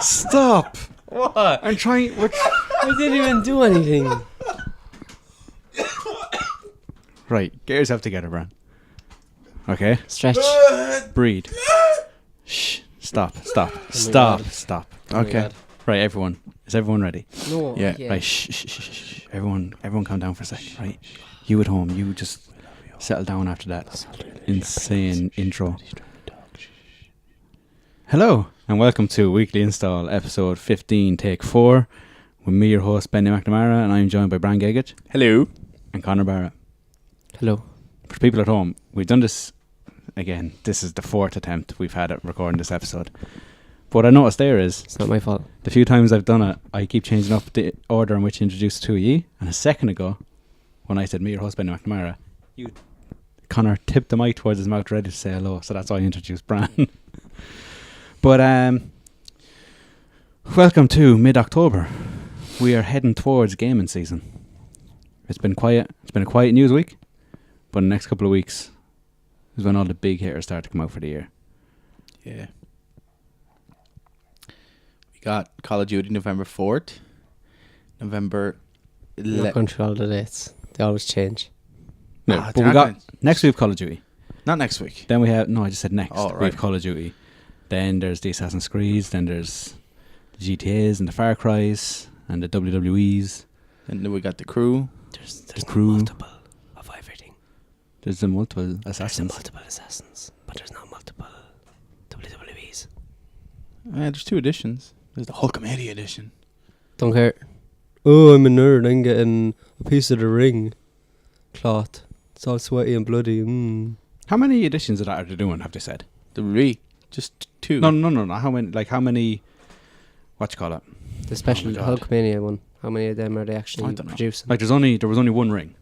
Stop! What? I'm trying. I didn't even do anything. Right, get yourself together, Bran. Okay? Stretch. Breathe. Shh. Stop. God. Stop. Oh my Okay. God. Right, everyone. Is everyone ready? No. Yeah. Right, shh. Everyone calm down for a second, right? You at home, you just settle down after that insane intro. Hello, and welcome to Weekly Install, episode 15, take 4. With me, your host, Benny McNamara, and I'm joined by Bran Gegich. Hello. And Conor Barrett. Hello. For people at home, we've done this again. This is the 4th attempt we've had at recording this episode. But what I noticed there is, It's not my fault. the few times I've done it, I keep changing up the order in which I introduce two of ye. And a second ago, when I said me, your host, Benny McNamara, Conor tipped the mic towards his mouth ready to say hello, so that's why I introduced Bran. But welcome to mid-October. We are heading towards gaming season. It's been quiet. It's been a quiet news week, but in the next couple of weeks is when all the big hitters start to come out for the year. Yeah. We got Call of Duty November 4th. November Not going through all the dates. They always change. No, Ah, but we got next week Call of Duty. Not next week. Then we have I just said next. Oh, We right. have Call of Duty. Then there's the Assassin's Creeds. Then there's the GTAs and the Far Cries and the WWEs. And then we got The Crew. There's Crew. multiple of everything. There's the multiple There's assassins. multiple assassins, but there's not multiple WWEs. There's 2 editions. There's the Hulkamania edition. Don't care. Oh, I'm a nerd. I'm getting a piece of the ring cloth. It's all sweaty and bloody. How many editions of that are they doing? Have they said? Just 2. No. How many? What you call it? The special God. Hulkmania one. How many of them are they I actually don't know. producing? Like there was only one ring.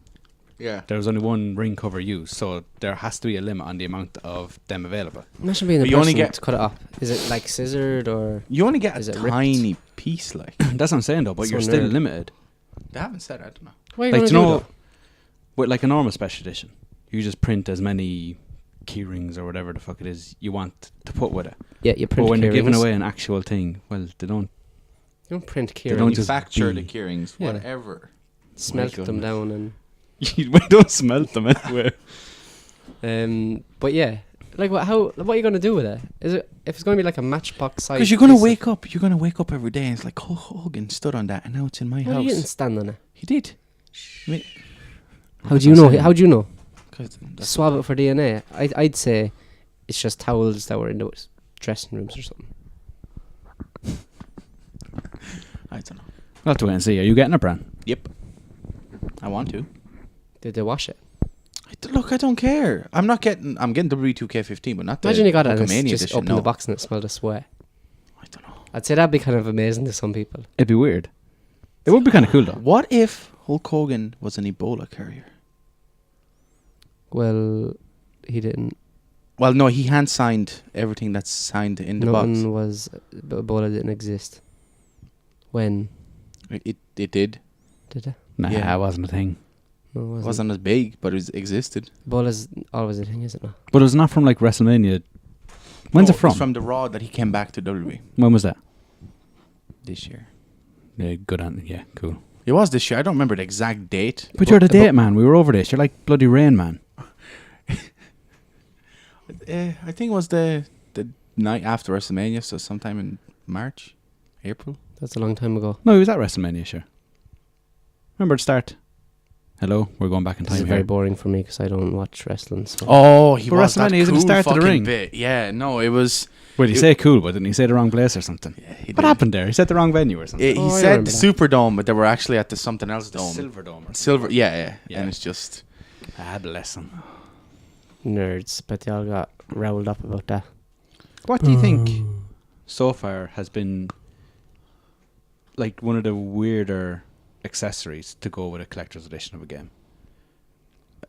Yeah. There was only one ring cover used, so there has to be a limit on the amount of them available. Imagine being the But you only person get- to cut it up. Is it like scissored or? You only get Is a it ripped? tiny piece, like. That's what I'm saying though, but So you're still nerd. limited. They haven't said, I don't know. What are you Like, gonna do you do know, though? with like a normal special edition, you just print as many key rings or whatever the fuck it is you want to put with it. Yeah, you print But when key you're giving rings. away an actual thing, well, they don't. You don't print key They rings. don't just Manufacture be- the keyrings, Yeah. whatever. Smelt My them goodness. down and. We don't smelt them anyway. But yeah, like what are you gonna do with it? Is it if it's gonna be like a matchbox size? Because you're going to wake up every day and it's like, Hulk Hogan stood on that and now it's in my Well, he didn't house. stand on it. He did. I mean, How do you know? How do you know? 'cause that's Swab it for DNA. I'd say it's just towels that were in the dressing rooms or something. I don't know. We'll have to wait and see. Are you getting a Bran? Yep. I want to. Did they wash it? Look, I don't care. I'm getting W2K15, but not the Imagine you got it and Hulkamania it's just edition. open the box and it smelled of sweat. I don't know. I'd say that'd be kind of amazing to some people. It'd be weird. It would be kind of cool though. What if Hulk Hogan was an Ebola carrier? Well, he didn't. Well, no, he hand signed everything that's signed in the box. Nothing was. Ebola didn't exist. When It did. did it? Nah, Yeah. it wasn't a thing. No, it It wasn't. wasn't as big, but it existed. Ebola's always a thing, isn't it? But it was not from like WrestleMania. When's No, it from? It's from the Raw that he came back to WWE When was that? this year. Yeah, good on. Yeah, cool. It was this year. I don't remember the exact date. But you're the date man. We were over this. You're like bloody Rain Man. I think it was the night after WrestleMania, so sometime in March, April. That's a long time ago. No, he was at WrestleMania, sure. Remember the start? Hello, we're going back in This is time very here. boring for me because I don't watch wrestling. So. Oh, he But was that WrestleMania isn't cool the start of the fucking ring. bit. Yeah, no, it was. Well, he say cool, but didn't he say the wrong place or something? Yeah, he What happened there? He said the wrong venue or something. He Oh, I said remember the that. Superdome, but they were actually at the something else dome. Silver Dome. Silver, yeah, Yeah. and it's just. Ah, bless him. Nerds, but they all got riled up about that. What do you think so far has been like one of the weirder accessories to go with a collector's edition of a game?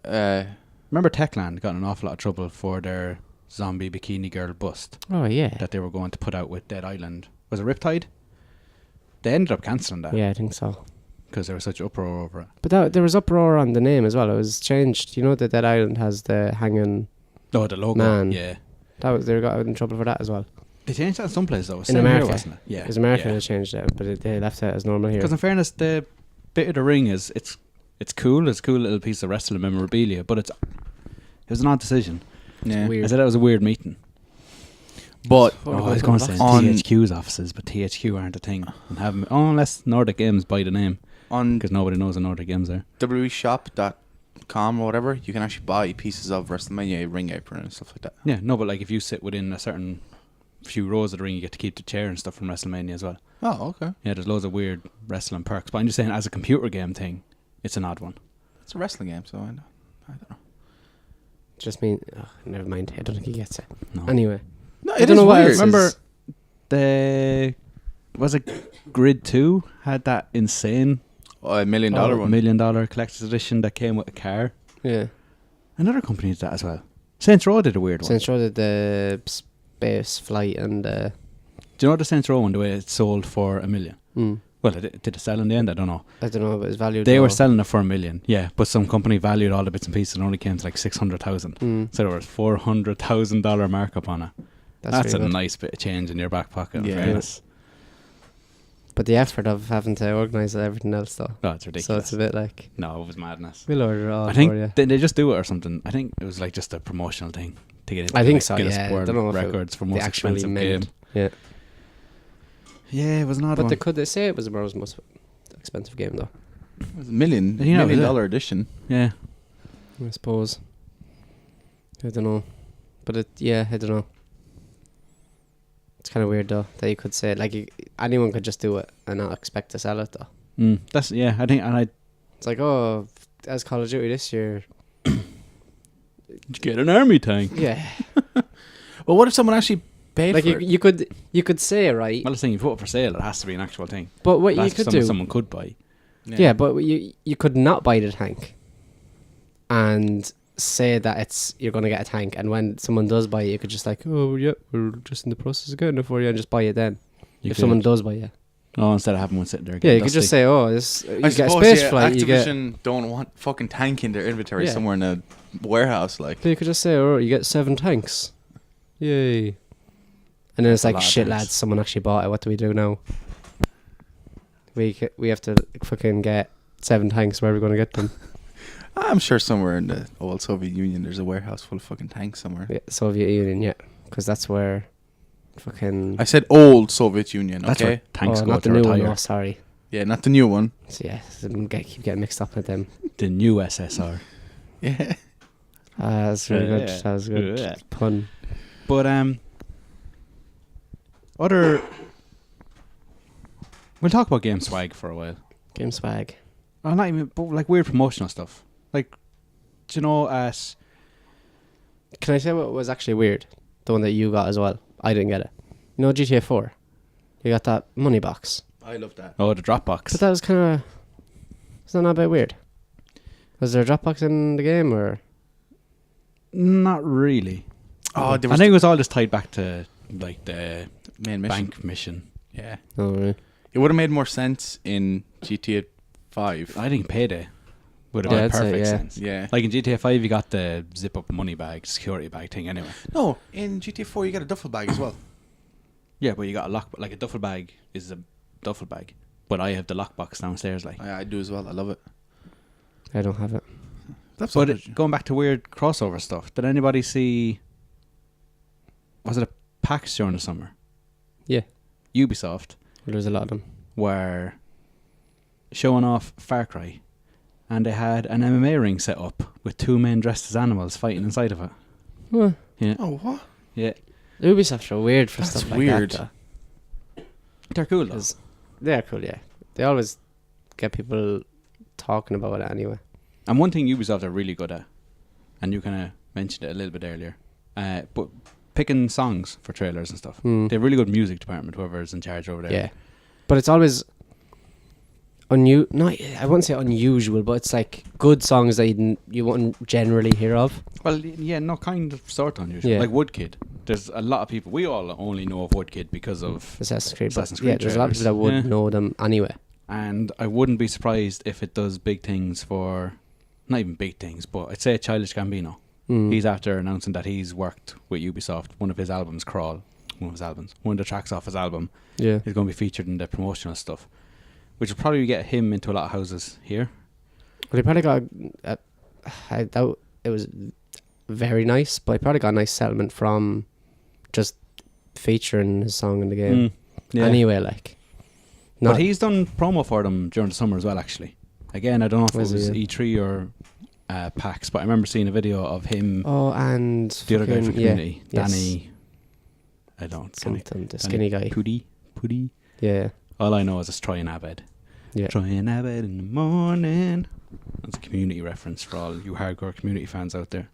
Remember Techland got in an awful lot of trouble for their zombie bikini girl bust Oh yeah, that they were going to put out with Dead Island. Was it Riptide? They ended up cancelling that yeah, I think so. because there was such uproar over it. But there was uproar on the name as well. It was changed. You know that Dead Island has the hanging. Oh, the logo. Man. Yeah. They got in trouble for that as well. They changed that in some places though. In Same here, America. wasn't it? Yeah. Because America they changed it, but they left it as normal here. Because in fairness, the bit of the ring is it's cool. It's a cool little piece of wrestling memorabilia, but it was an odd decision. Yeah. weird. I said that was a weird meeting. But I was going to say On- THQ's offices, but THQ aren't a thing. And have unless Nordic Games buy the name, on because nobody knows what Nordic Games are. WWEshop.com or whatever, you can actually buy pieces of WrestleMania ring apron and stuff like that. Yeah, no, but like if you sit within a certain few rows of the ring, you get to keep the chair and stuff from WrestleMania as well. Oh, okay. Yeah, there's loads of weird wrestling perks. But I'm just saying, as a computer game thing, it's an odd one. It's a wrestling game, so I don't know. Just mean, never mind. I don't think he gets it. No. Anyway, No, I don't know what else is- Remember was it Grid 2 had that insane $1 million one. $1 million collector's edition that came with a car? yeah. Another company did that as well. Saints Row did a weird one. Since you did the space flight and Do you know the Saints Row one, the way it sold for $1 million? Well, did it sell in the end? I don't know. I don't know, but it's valued. They low. were selling it for $1 million, yeah, but some company valued all the bits and pieces and only came to like 600,000. So there was $400,000 markup on it. That's really a good. nice bit of change in your back pocket. Yeah. In fairness. But the effort of having to organise everything else, though. Oh, it's ridiculous. So it's a bit like No, it was madness. we'll order it all I for you. think they just do it or something. I think it was like just a promotional thing to get into I think like so, Guinness yeah. World Don't know if it- Records for they most actually expensive meant- game. Yeah. Yeah, it was an odd But one. could they say it was the world's most expensive game, though? It was $1 million, You know, $1 million is it? dollar edition. Yeah. I suppose. I don't know. But I don't know. It's kind of weird, though, that you could say it. Like, anyone could just do it and not expect to sell it, though. That's I think, and I It's like, as Call of Duty this year. get an army tank. Yeah. Well, what if someone actually paid Like, for it? you could say, right? Well, the thing you put it for sale, it has to be an actual thing. But what That's you could something do. someone could buy. Yeah, but you could not buy the tank and say that you're going to get a tank, and when someone does buy it, you could just like, oh yeah, we're just in the process of getting it for you, and just buy it then. You If could- someone does buy it, instead of having one sitting there. yeah, getting you could just dusty. say, oh, this you I get a suppose, space yeah, flight, you get. Activision don't want fucking tank in their inventory Yeah. somewhere in a warehouse, like. You could just say, oh, you get 7 tanks, yay, and then it's That's a like, lot of shit, tanks. lads, someone actually bought it. What do we do now? We have to fucking get 7 tanks. Where are we going to get them? I'm sure somewhere in the old Soviet Union there's a warehouse full of fucking tanks somewhere. Yeah, Soviet Union, yeah, because that's where fucking. I said old Soviet Union, That's okay? where tanks go not to the new retire. one. Oh, sorry. Yeah, not the new one. So yeah, keep getting mixed up with them. The new SSR. Yeah. That's really good. Yeah. That was a good Yeah. pun. But other. We'll talk about game swag for a while. Game swag. Oh, not even, but like weird promotional stuff. Like, do you know, at Can I say what was actually weird? The one that you got as well. I didn't get it. You know GTA 4? You got that money box. I love that. the Dropbox. But that was kind of... Was that not a bit weird? Was there a Dropbox in the game, or... Not really. Oh, there I was think it was all just tied back to like the main mission. bank mission. Yeah. Oh, really? It would have made more sense in GTA 5. I think Payday would have Yeah, made I'd say, perfect yeah. sense. Yeah. Like in GTA 5, you got the zip up money bag, security bag thing anyway. No, in GTA 4 you get a duffel bag as well. Yeah, but you got a lock, like a duffel bag is a duffel bag. But I have the lockbox downstairs, like. I do as well. I love it. I don't have it. That's But going back to weird crossover stuff, did anybody see? Was it a PAX during the summer? Yeah. Ubisoft There was a lot of them. were showing off Far Cry, and they had an MMA ring set up with 2 men dressed as animals fighting inside of it. What? Yeah, Oh, what? yeah, Ubisoft are weird for That's stuff like weird. that, they're cool though. Because they're cool, yeah. They always get people talking about it anyway. And one thing Ubisoft are really good at, and you kind of mentioned it a little bit earlier, but picking songs for trailers and stuff. They have a really good music department, whoever's in charge over there. Yeah. But it's always not I wouldn't say unusual, but it's like good songs that you wouldn't generally hear of. Well, yeah, no, kind of, sort of unusual. Yeah. Like Woodkid. There's a lot of people, we all only know of Woodkid because of, Assassin's Creed. Assassin's But yeah, Creed there's a lot of people that trailers. would Yeah. know them anyway. and I wouldn't be surprised if it does big things for, not even big things, but I'd say Childish Gambino. He's after announcing that he's worked with Ubisoft. One of his albums, Crawl, one of the tracks off his album Yeah. is going to be featured in the promotional stuff, which will probably get him into a lot of houses here. Well, he probably got. I doubt it was very nice, but he probably got a nice settlement from just featuring his song in the game. Yeah. Anyway, like. But he's done promo for them during the summer as well, actually. Again, I don't know if it Was was he, E3 or PAX, but I remember seeing a video of him, Oh, and the other guy from fucking- Community, yes. Danny. I don't. Danny, something, the skinny guy. Puddy. Yeah, All I know is it's Troy and Abed. yeah. Troy and Abed in the morning. That's a Community reference for all you hardcore Community fans out there.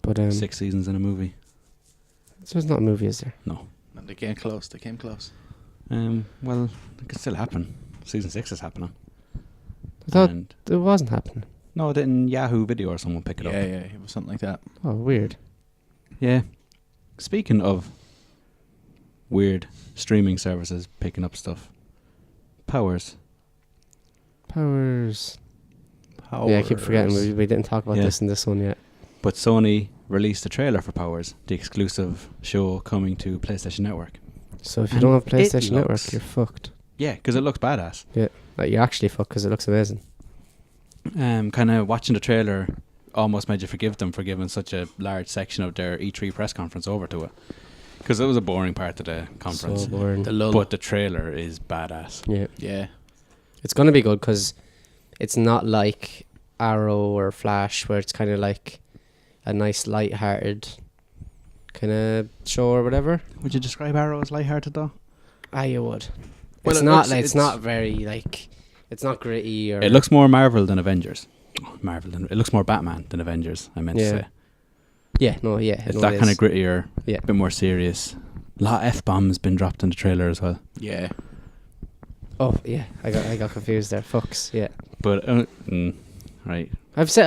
But 6 seasons in a movie. so it's not a movie, is there? No. No, they came close. They came close. Well, it could still happen. Season 6 is happening. I thought And it wasn't happening. no, didn't Yahoo Video or someone pick it Yeah, up? yeah, it was something like that. Oh, weird. Yeah. Speaking of weird streaming services picking up stuff, Powers. Powers. Yeah, I keep forgetting we didn't talk about Yeah. this in this one yet. But Sony released a trailer for Powers, the exclusive show coming to PlayStation Network. So if you And don't have it PlayStation Network, looks- you're fucked. Yeah, because it looks badass. Like you're actually fucked because it looks amazing. Kind of watching the trailer almost made you forgive them for giving such a large section of their E3 press conference over to it. Because it was a boring part of the conference. So boring. The lull. But the trailer is badass. Yeah, Yeah. it's gonna be good because it's not like Arrow or Flash where it's kind of like a nice light-hearted kind of show or whatever. Would you describe Arrow as lighthearted though? You would. Well, It's it not looks- like it's it's- not very like it's not gritty or It looks more Marvel than Avengers. It looks more Batman than Avengers, I meant to Yeah. say. yeah. It's no, that it kind is. of grittier, Yeah. bit more serious. A lot of F-bombs been dropped in the trailer as well. Yeah. Oh yeah, I got confused there. Fucks. Yeah, But, right. I've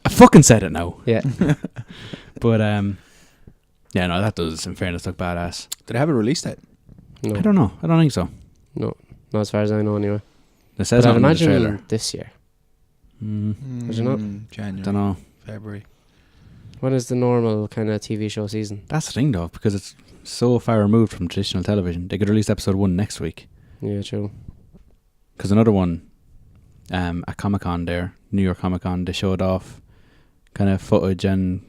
I fucking said it now. yeah. But, yeah, no, that does, in fairness, look badass. Did they have a release date? No, I don't know. I don't think so. not as far as I know anyway. It says But I'd on the imagine trailer. this year. Mm, you not? January. don't know. February. What is the normal kind of TV show season? That's the thing, though, because it's so far removed from traditional television. They could release episode 1 next week. Yeah, true. Because another one, at Comic-Con there, New York Comic-Con, they showed off kind of footage and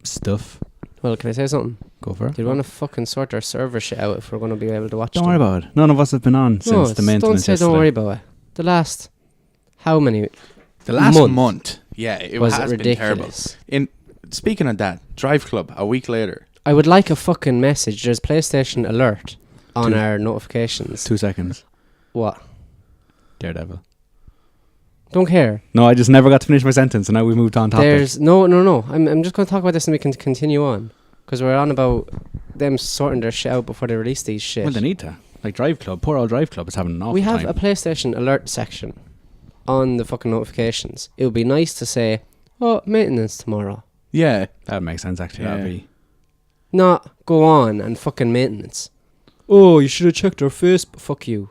stuff. Well, can I say something? Go for it. Do you want to fucking sort our server shit out if we're going to be able to watch Don't them? worry about it. None of us have been on since the don't maintenance say yesterday. don't worry about it. The last, how many? The last Month. month. Yeah, it was has it been terrible. ridiculous? Speaking of that, Drive Club, a week later. I would like a fucking message. There's PlayStation alert on Two- our notifications. 2 seconds. What? Daredevil. Don't care. No, I just never got to finish my sentence, and now we moved on topic. There's no. I'm just going to talk about this and we can continue on because we're on about them sorting their shit out before they release these shit. Well, they need to. Like Drive Club, poor old Drive Club is having an awful We have time. a PlayStation alert section on the fucking notifications. It would be nice to say, "Oh, maintenance tomorrow." Yeah. That would make sense, actually. Yeah. That'd be... Not go on and fucking maintenance. Oh, you should have checked our face. Fuck you.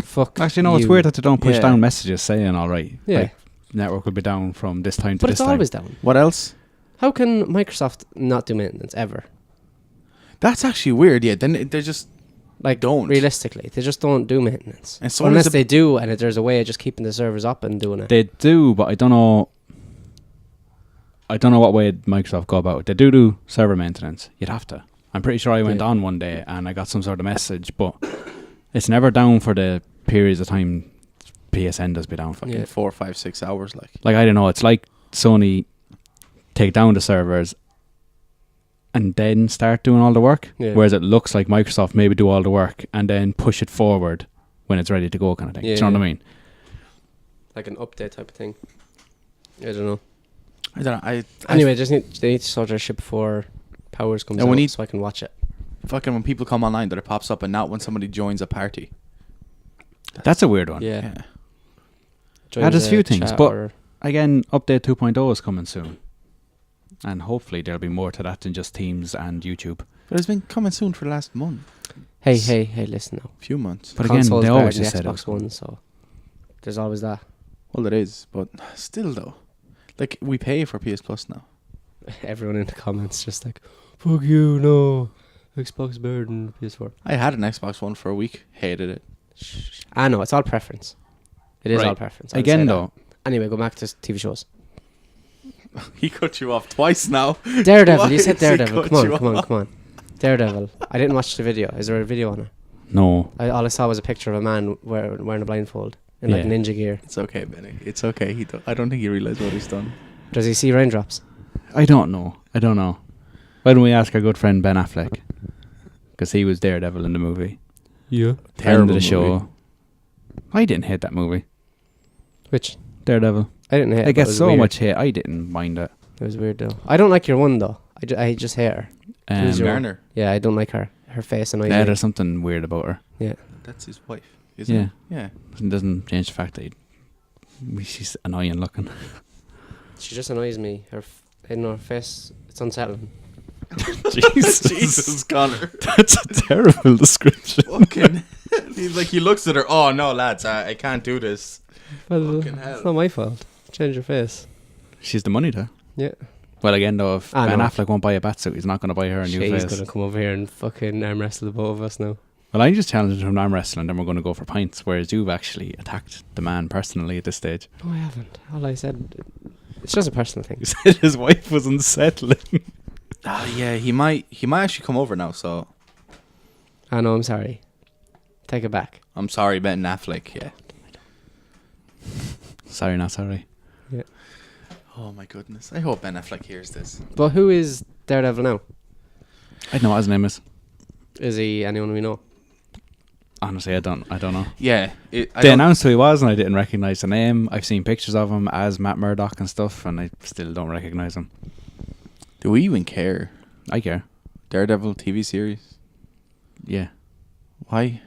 Fuck. Actually, no, it's you. weird that they don't push Yeah. down messages saying, all right, Yeah. like, network will be down from this time to But this it's time. always down. What else? How can Microsoft not do maintenance ever? That's actually weird. Yeah. Then they're just Like, don't. realistically, they just don't do maintenance. And someone Unless is a- they do, and there's a way of just keeping the servers up and doing it. They do, but I don't know. I don't know what way Microsoft go about it. They do server maintenance. You'd have to. I'm pretty sure I went Yeah. on one day and I got some sort of message, but it's never down for the periods of time PSN does be down for. fucking Yeah. 4, 5, 6 hours. Like, I don't know. It's like Sony take down the servers and then start doing all the work. Yeah. Whereas it looks like Microsoft maybe do all the work and then push it forward when it's ready to go, kind of thing. Yeah, Do you know what yeah. I mean? Like an update type of thing. I don't know. I don't know. Anyway, they need to sort their shit before Powers comes And we out need- so I can watch it. fucking when people come online, that it pops up, and not when somebody joins a party. That's a weird one. Yeah. There's a few things, chat but- or- Again, update 2.0 is coming soon. And hopefully there'll be more to that than just Teams and YouTube. But it's been coming soon for the last month, Hey, listen now. few months. But again, Console's they better always than just the said it Xbox was One, so there's always that. Well, it is, but still though. Like, we pay for PS Plus now. Everyone in the comments just like, fuck you, no. Xbox better than PS4. I had an Xbox One for a week. Hated it. I know, it's all preference. It is Right. all preference. I'll Again, say that. though, Anyway, go back to TV shows. He cut you off twice now. Daredevil, Why you said does he Daredevil. cut Come on, you come on, off? come on. Daredevil. I didn't watch the video. Is there a video on it? no. All I saw was a picture of a man wearing a blindfold in like Yeah. ninja gear. It's okay, Benny. It's okay. I don't think he realised what he's done. Does he see raindrops? I don't know. Why don't we ask our good friend Ben Affleck? Because he was Daredevil in the movie. Yeah. Friend Terrible of the show. movie. I didn't hate that movie. Which? Daredevil. I didn't hate it. It but gets was so weird. much hate. I didn't mind it. It was weird though. I don't like your one though. I just hate her. Who's your- Garner. Yeah, I don't like her. Her face annoys Yeah, me. there's something weird about her. Yeah. That's his wife, isn't Yeah. it? Yeah. It doesn't change the fact that she's annoying looking. She just annoys me. I don't know, her face, it's unsettling. Jesus, Connor. That's a terrible description. Fucking. He's like, he looks at her. Oh no, lads, I can't do this. Well, Fucking hell. it's not my fault. Change your face. She's the money though. Yeah. Well, again though, if I Ben know. Affleck won't buy a batsuit, he's not going to buy her a new He's face. gonna come over here and fucking arm wrestle the both of us now. Well, I just challenged him to arm wrestle, and then we're going to go for pints. Whereas you've actually attacked the man personally at this stage. No, I haven't. All I said, it's just a personal thing. You said his wife was unsettling. Yeah, he might actually come over now. So I know, I'm sorry. Take it back. I'm sorry, Ben Affleck. Yeah. Sorry, not sorry. Oh my goodness. I hope Ben Affleck hears this. But who is Daredevil now? I don't know what his name is. Is he anyone we know? Honestly, I don't know. Yeah. They announced who he was, and I didn't recognize the name. I've seen pictures of him as Matt Murdock and stuff, and I still don't recognize him. Do we even care? I care. Daredevil TV series. Yeah. Why?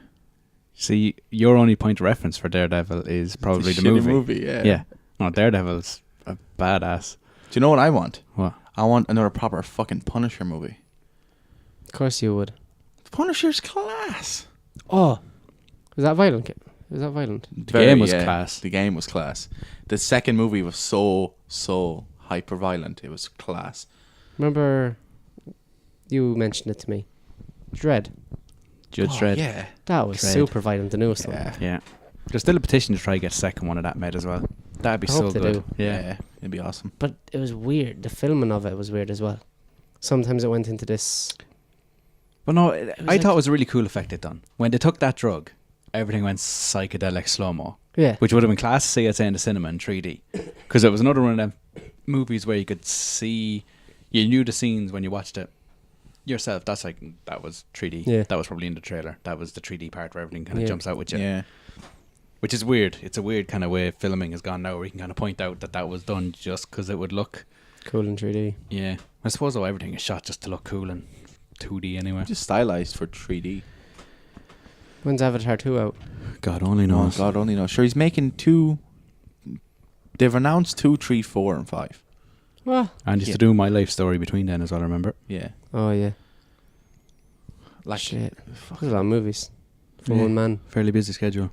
See, your only point of reference for Daredevil is probably It's a the shitty movie. Yeah. Yeah. No, Daredevil's a badass. Do you know what I want? What? I want another proper fucking Punisher movie. Of course you would. Punisher's class. Oh, was that violent? Was that violent? The game was class. The game was class. The second movie was so hyper violent. It was class. Remember, you mentioned it to me. Dread. Judge Oh, Dredd. Yeah. That was Dread. super violent. The newest one. Yeah. Yeah. There's still a petition to try to get a second one of that made as well. That'd be I so hope they good. do. Yeah. It'd be awesome. But it was weird. The filming of it was weird as well. Sometimes it went into this. But no, was I like- thought it was a really cool effect they'd done. When they took that drug, everything went psychedelic slow-mo. Yeah. Which would have been class to see, I'd say, in the cinema in 3D. Because it was another one of them movies where you could see, you knew the scenes when you watched it yourself. That's like, that was 3D. Yeah. That was probably in the trailer. That was the 3D part where everything kind of Yeah. jumps out with you. Yeah. Which is weird. It's a weird kind of way filming has gone now, where you can kind of point out that that was done just because it would look. Cool in 3D. Yeah. I suppose though everything is shot just to look cool and 2D anyway. Just stylized for 3D. When's Avatar 2 out? God only Oh, knows. God only knows. Sure, he's making 2. They've announced 2, 3, 4, and 5. What? And used Yeah. to do My Life Story between then as well, I remember. Yeah. Oh, yeah. Like, Shit. There's a lot of movies. For Yeah. one man. Fairly busy schedule.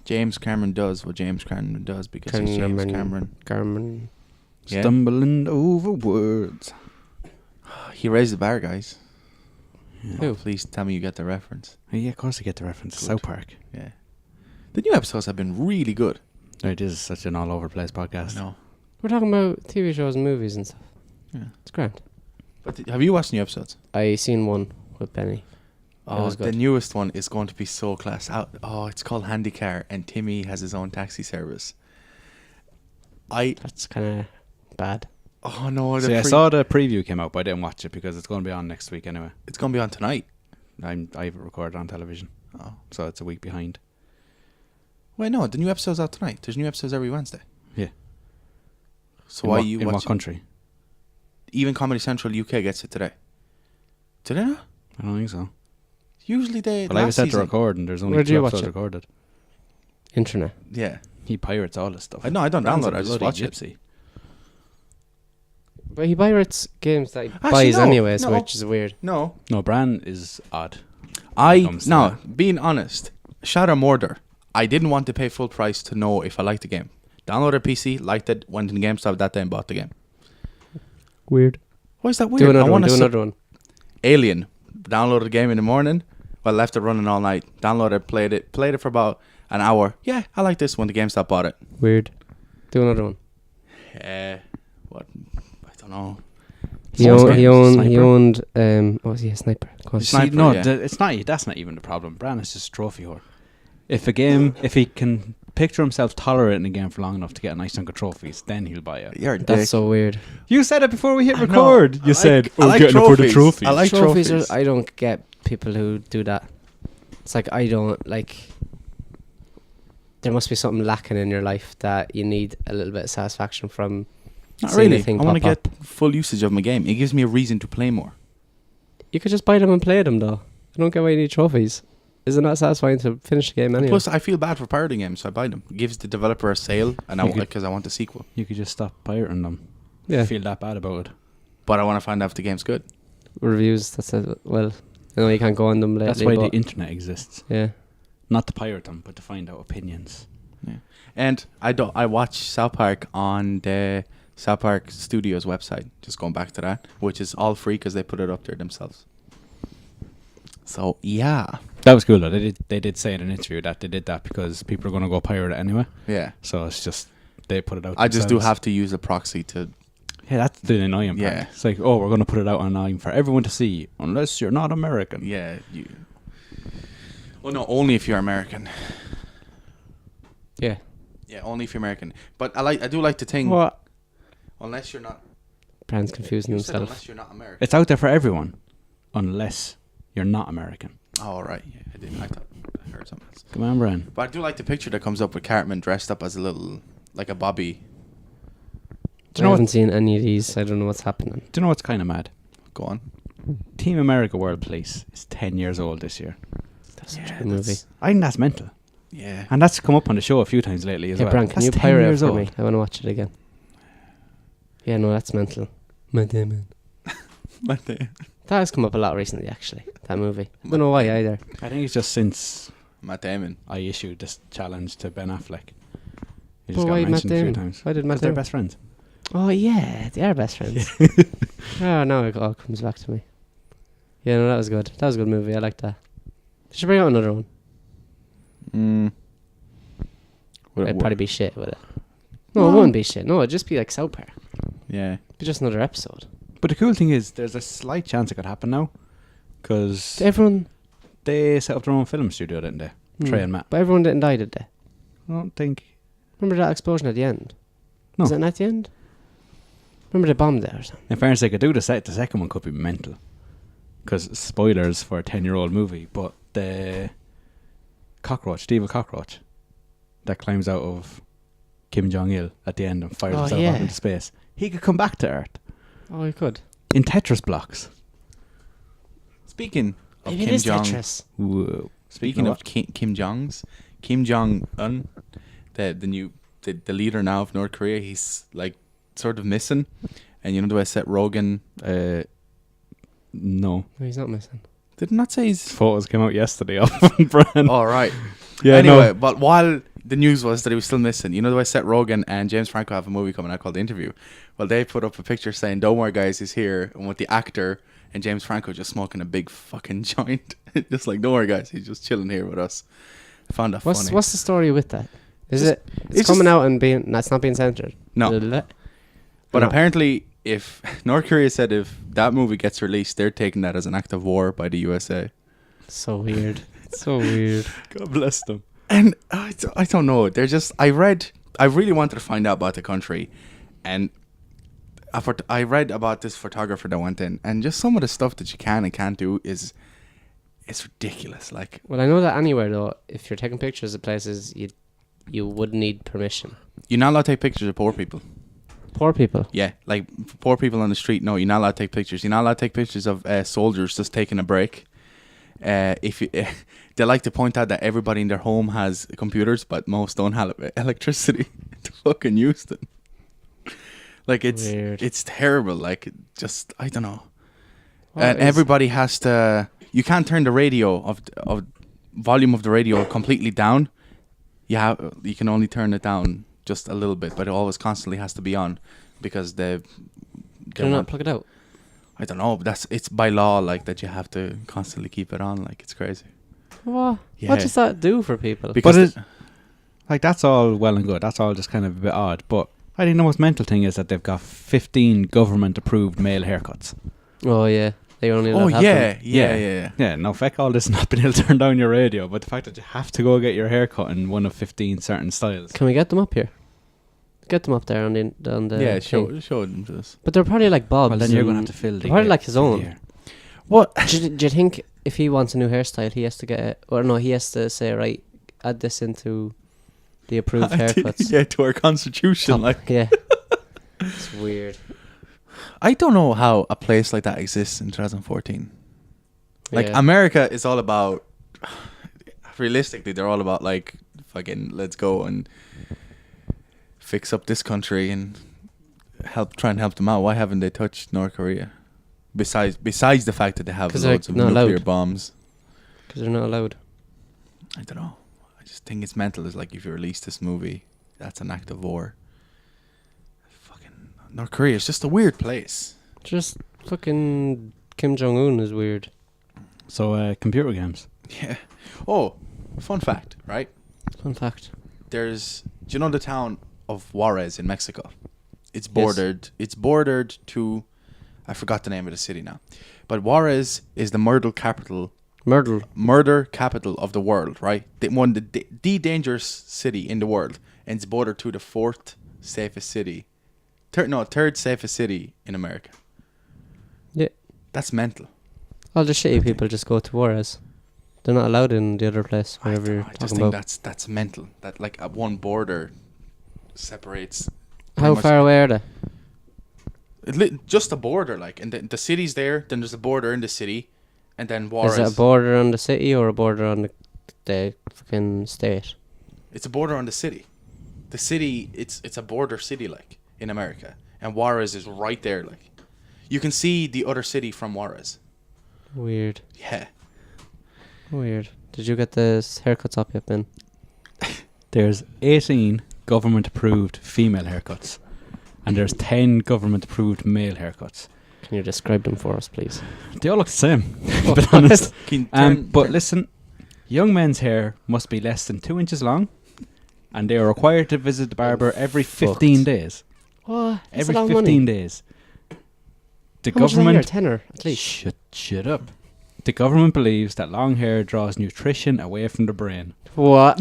James Cameron does what James Cameron does because he's James Cameron. Cameron. Garmin. Yeah. Stumbling over words. He raised the bar, guys. Who? Oh, please tell me you get the reference. Yeah, of course I get the reference. Good. South Park. Yeah. The new episodes have been really good. It is such an all over the place podcast. I know. We're talking about TV shows and movies and stuff. Yeah. It's grand. But have you watched new episodes? I seen one with Benny. Oh, was the good. newest one is going to be so class. Oh, it's called Handycar, and Timmy has his own taxi service. That's kind of bad. Oh no, See, I saw the preview came out, but I didn't watch it because it's going to be on next week anyway. it's going to be on tonight. I have it recorded on television, Oh, so it's a week behind. wait, no, the new episode's out tonight. There's new episodes every Wednesday. Yeah. So why are you in what watching? country? Even Comedy Central UK gets it today. Did they not? I don't think so. Usually they. But I was last set to season- record, and there's only Where do 2 you watch episodes it? recorded. Internet. Yeah. He pirates all this stuff. I know. I don't Brand's download a it. I just bloody watch it. gypsy. But he pirates games that he Actually, buys no, anyways, no. which is weird. No. No, Bran is odd. comes to No. Being honest, Shadow Murder. I didn't want to pay full price to know if I liked the game. Downloaded a PC, liked it, went in GameStop that day and bought the game. Weird. Why is that weird? Do another I one. wanna Do another one. Alien. Downloaded the game in the morning. Well, left it running all night. Downloaded, played it for about an hour. Yeah, I like this one. The GameStop bought it. Weird. Do another one. What? I don't know. He Sniper. owned oh yeah, Sniper. Go on. Sniper, no, yeah. it's not. That's not even the problem. Bran is just a trophy whore. If he can picture himself tolerating a game for long enough to get a nice chunk of trophies, then he'll buy it. You're a dick. That's so weird. You said it before we hit I know. record. You I said, like- I like getting it for the trophies. trophies. I like trophies. I don't get people who do that. It's like I don't like. There must be something lacking in your life that you need a little bit of satisfaction from. Not seeing a really. thing I want to pop get full usage of my game. It gives me a reason to play more. You could just buy them and play them though. I don't get why you need trophies. Isn't that satisfying to finish the game anyway? Plus, I feel bad for pirating games, so I buy them. It gives the developer a sale, and You could- because I want the sequel. You could just stop pirating them. yeah, Feel that bad about it. But I want to find out if the game's good. reviews. That's it. Well, I know you can't go on them lately. That's why the but internet exists. yeah. Not to pirate them, but to find out opinions. And I watch South Park on the South Park Studios website. Just going back to that, which is all free because they put it up there themselves. So yeah, That was cool though. They did say in an interview that they did that because people are going to go pirate it anyway. yeah. So it's just they put it out. I just do themselves. have to use a proxy to. Yeah, that's the annoying part. Yeah. It's like, oh, we're going to put it out online for everyone to see, unless you're not American. Yeah, you. Well, no, only if you're American. Yeah. Yeah, only if you're American. But I do like to think. What? Unless you're not. Brand's confusing You said himself. unless you're not American. It's out there for everyone, unless you're not American. Oh right, yeah, I did. I thought I heard something else. Come on, Brian. But I do like the picture that comes up with Cartman dressed up as a little, like a Bobby. Do you know I what? haven't seen any of these. I don't know what's happening. Do you know what's kind of mad? Go on. Team America World Police is 10 years old this year. That's such a good movie. I think that's mental. Yeah. And that's come up on the show a few times lately as Hey, well. Brand, can That's you 10 pirate it years for old. me? I want to watch it again. Yeah, no, that's mental. Matt Damon. That has come up a lot recently, actually. That movie. I don't know why either. I think it's just since Matt Damon. I issued this challenge to Ben Affleck. He But just got why Matt mentioned a few Damon? times. Why did Matt Because they're Damon? best friends. Oh yeah, they are best friends. Oh, now it all comes back to me. Yeah, no, that was good. That was a good movie. I like that. They should bring out another one. It'd probably be shit with it. No, it wouldn't be shit. No, it'd just be like South Park. Yeah. It'd be just another episode. But the cool thing is, there's a slight chance it could happen now. Because Everyone. they set up their own film studio, didn't they? Trey and Matt. But everyone didn't die, did they? I don't think... Remember that explosion at the end? No. Was it at the end? Remember they bombed it or something? In fairness, they could do the second one could be mental. Because spoilers for a 10-year-old movie, but the cockroach, the evil cockroach, that climbs out of Kim Jong-il at the end and fires Oh, himself yeah. off into space, he could come back to Earth Oh, you could. in Tetris blocks. Speaking of Maybe it Kim is Jong. Tetris. Whoa. Speaking of Kim Jong's, Kim Jong Un, the leader now of North Korea, he's like sort of missing. And you know the way Seth Rogen No. No, he's not missing. did not say he's. Photos came out yesterday of Brian. All right. Yeah, Anyway, no. but while the news was that he was still missing, you know the way Seth Rogen and James Franco have a movie coming out called The Interview. Well, they put up a picture saying, "Don't worry, guys, he's here," and with the actor and James Franco just smoking a big fucking joint, just like, "Don't worry, guys, he's just chilling here with us." I found that funny. What's the story with that? Is Just- it? It's it's coming just- out and being. That's not being censored. No. But No. apparently, if North Korea said if that movie gets released, they're taking that as an act of war by the USA. So weird. So weird. God bless them. And I don't know. They're just. I really wanted to find out about the country, and I read about this photographer that went in, and just some of the stuff that you can and can't do is, it's ridiculous. Like, Well, I know that anywhere though, if you're taking pictures of places, you would need permission. you're not allowed to take pictures of poor people. Poor people. Yeah, like poor people on the street. No, you're not allowed to take pictures. You're not allowed to take pictures of soldiers just taking a break. If you, they like to point out that everybody in their home has computers, but most don't have electricity to fucking use them. Like Weird. it's terrible. Like just I don't know. What And is- everybody has to. You can't turn the radio of volume of the radio completely down. You can only turn it down just a little bit, but it always constantly has to be on because they Can you not plug it out? I don't know, but it's by law like that you have to constantly keep it on. Like it's crazy. What? Yeah. What does that do for people? Because But like that's all well and good. That's all just kind of a bit odd. But I think the most mental thing is that they've got 15 government-approved male haircuts. Oh yeah, they only. oh have them. yeah. Yeah, no, feck all this not being able to turn down your radio, but the fact that you have to go get your hair cut in one of 15 certain styles. Can we get them up here? Get them up there on the Yeah, thing. show them to us. But they're probably like Bob's. Well, then you're going to and- have to fill the Probably hair- like his fill the own. hair. What? Do you think if he wants a new hairstyle, he has to get it, or no, he has to say, right, add this into the approved haircuts? Yeah, to our constitution. Top- Like yeah. It's weird. I don't know how a place like that exists in 2014. Like Yeah. America is all about. Realistically, they're all about like fucking let's go and fix up this country and try and help them out. Why haven't they touched North Korea? Besides the fact that they have 'Cause they're loads of not nuclear allowed. bombs. Because they're not allowed. I don't know. I just think it's mental. It's like if you release this movie, that's an act of war. Fucking North Korea is just a weird place. Just fucking Kim Jong-un is weird. So, computer games. Yeah. Oh, fun fact, right? Fun fact. Do you know the town of Juarez in Mexico? It's bordered to, I forgot the name of the city now, but Juarez is the murder capital of the world, right? The dangerous city in the world, and it's bordered to the third safest city in America. Yeah. That's mental. All the shitty people just go to Juarez. They're not allowed in the other place, wherever you're I just talking think about. that's mental. That like one border separates. How pretty much- far away are they? Just a border, like, and the city's there. Then there's a border in the city, and then Juarez. Is it a border on the city or a border on the fucking state? It's a border on the city. The city, it's a border city, like in America, and Juarez is right there. Like, you can see the other city from Juarez. Weird. Yeah. Weird. Did you get the haircuts up yet, Ben? There's 18 government-approved female haircuts, and there's 10 government-approved male haircuts. Can you describe them for us, please? They all look the same, to be honest. Can But listen, young men's hair must be less than 2 inches long, and they are required to visit the barber every 15 fucked. days. What? That's Every a lot of 15 money. days. The How much is that here? government... Tenner, at least. Shut up. The government believes that long hair draws nutrition away from the brain. What?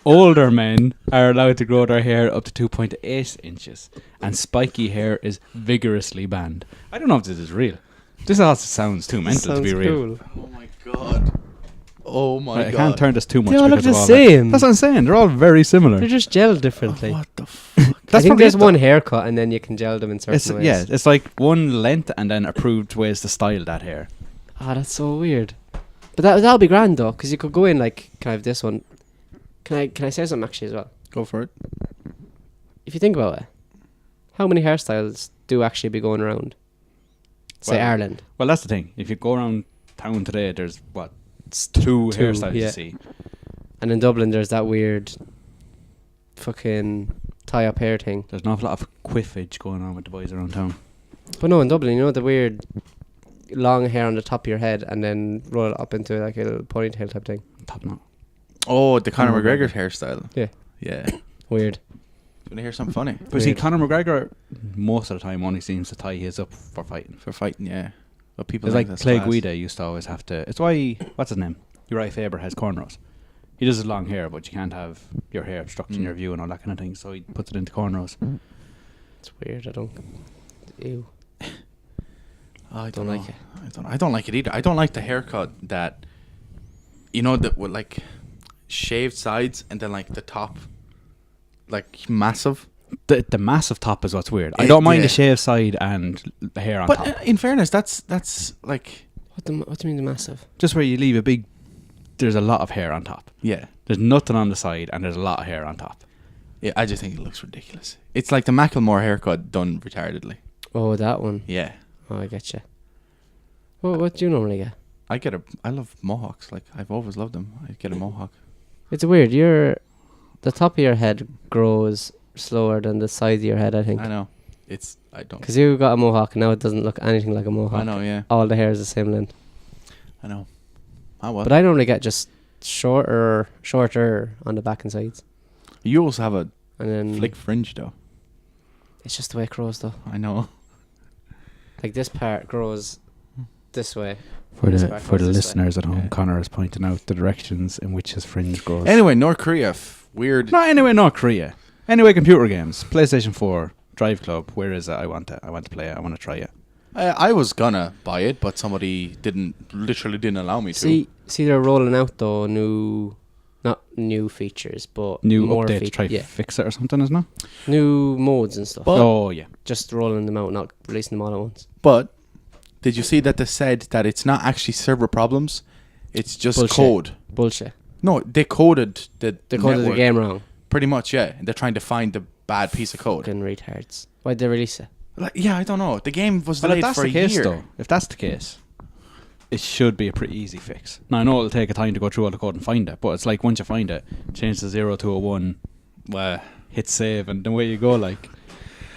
Older men are allowed to grow their hair up to 2.8 inches, and spiky hair is vigorously banned. I don't know if this is real. This also sounds too mental to be Sounds real. cool. Oh my god. Oh my I god. can't turn this too much. They all look because the of all that. same. That's what I'm saying. They're all very similar. They're just gelled differently. What the fuck? I That's think probably there's it, one haircut and then you can gel them in certain It's, ways. yeah, it's like one length and then approved ways to style that hair. Oh, that's so weird. But that'll be grand though, because you could go in like, can I have this one? Can I say something actually as well? Go for it. If you think about it, how many hairstyles do actually be going around? Say Well, Ireland. Well, that's the thing. If you go around town today, there's what, two hairstyles yeah. to see. And in Dublin there's that weird fucking tie up hair thing. There's an awful lot of quiffage going on with the boys around town. But no, in Dublin, you know the weird long hair on the top of your head and then roll it up into like a little ponytail type thing. Top knot. Oh, the Conor Conor McGregor hairstyle. Yeah. Yeah. Weird. Want to hear something funny? But see, Weird. Conor McGregor most of the time only seems to tie his up for fighting. For fighting, yeah. But people It's think like that's Clay class. Guida used to always have to... It's why... What's his name? Uriah Faber has cornrows. He does his long hair, but you can't have your hair obstructing your view and all that kind of thing, so he puts it into cornrows. It's weird. I don't. Ew. Oh, I Don't don't like know. it. I don't like it either. I don't like the haircut that, you know, that with like shaved sides and then like the top, like massive. The massive top is what's weird. I It- don't mind yeah. the shaved side and the hair on But top. in fairness, that's like, What do you mean the massive? Just where you leave a big... There's a lot of hair on top. yeah. There's nothing on the side and there's a lot of hair on top. Yeah, I just think it looks ridiculous. It's like the Macklemore haircut done retardedly. Oh, that one. Yeah. Oh, I get you. What do you normally get? I love mohawks. Like, I've always loved them. I get a mohawk. It's weird. You're the top of your head grows slower than the side of your head, I think. I know. I don't. Because you got a mohawk and now it doesn't look anything like a mohawk. I know, yeah. All the hair is the same length. I know. Ah, well. But I normally get just shorter on the back and sides. You also have a And then flick fringe, though. it's just the way it grows though. I know. Like this part grows this way. For This the part for the goes this way. listeners at home, Yeah. Connor is pointing out the directions in which his fringe grows. Anyway, North Korea. Weird. Not anyway, North Korea. Anyway, computer games, PlayStation 4, Drive Club. Where is it? I want to play it. I want to try it. I was gonna buy it, but somebody literally didn't allow me to. See, they're rolling out though not new features, but New more update to try yeah, fix it or something, isn't it? new modes and stuff. But- Oh yeah. Just rolling them out, not releasing them all at once. But did you see that they said that it's not actually server problems? It's just Bullshit. code. Bullshit. No, they coded the They coded the network. game wrong. Pretty much, yeah. They're trying to find the bad piece of code. Fucking retards. Why'd they release it? Like, yeah, I don't know. The game was Well, if delayed that's for the a case, year. though, if that's the case, it should be a pretty easy fix. Now I know it'll take a time to go through all the code and find it, but it's like once you find it, change the 0 to a 1, hit save, and away you go. Like